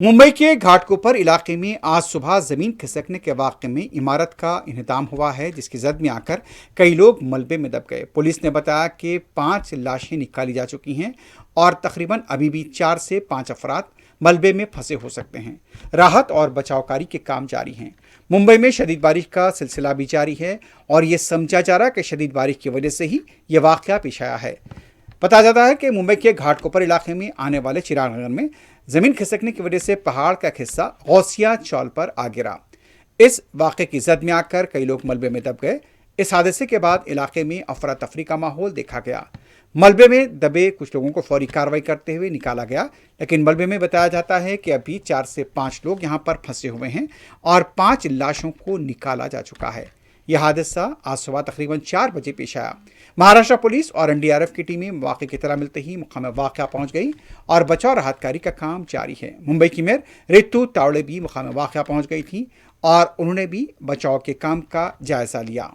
मुंबई के घाटकोपर इलाके में आज सुबह जमीन खिसकने के वाक़े में इमारत का इन्हदाम हुआ है, जिसकी जद में आकर कई लोग मलबे में दब गए। पुलिस ने बताया कि 5 लाशें निकाली जा चुकी हैं और तकरीबन अभी भी 4 से 5 अफराद मलबे में फंसे हो सकते हैं। राहत और बचाव कार्य के काम जारी हैं। मुंबई में शदीद बारिश का सिलसिला भी जारी है और ये समझा जा रहा है कि शदीद बारिश की वजह से ही ये वाक़या पेश आया है। बताया जाता है कि मुंबई के घाटकोपर इलाके में आने वाले चिराग नगर में जमीन खिसकने की वजह से पहाड़ का एक हिस्सा गौसिया चौल पर आ गिरा। इस वाक़े की जद में आकर कई लोग मलबे में दब गए। इस हादसे के बाद इलाके में अफरा तफरी का माहौल देखा गया। मलबे में दबे कुछ लोगों को फौरी कार्रवाई करते हुए निकाला गया, लेकिन मलबे में बताया जाता है कि अभी 4 से 5 लोग यहां पर फंसे हुए हैं और 5 लाशों को निकाला जा चुका है। यह हादसा आज सुबह तकरीबन 4 बजे पेश आया। महाराष्ट्र पुलिस और एनडीआरएफ की टीमें मौके की तरह मिलते ही मुकाम वाक़या पहुंच गई और बचाव राहत कार्य का काम जारी है। मुंबई की मेयर रितु तावड़े भी मुकाम वाक़या पहुंच गई थी और उन्होंने भी बचाव के काम का जायजा लिया।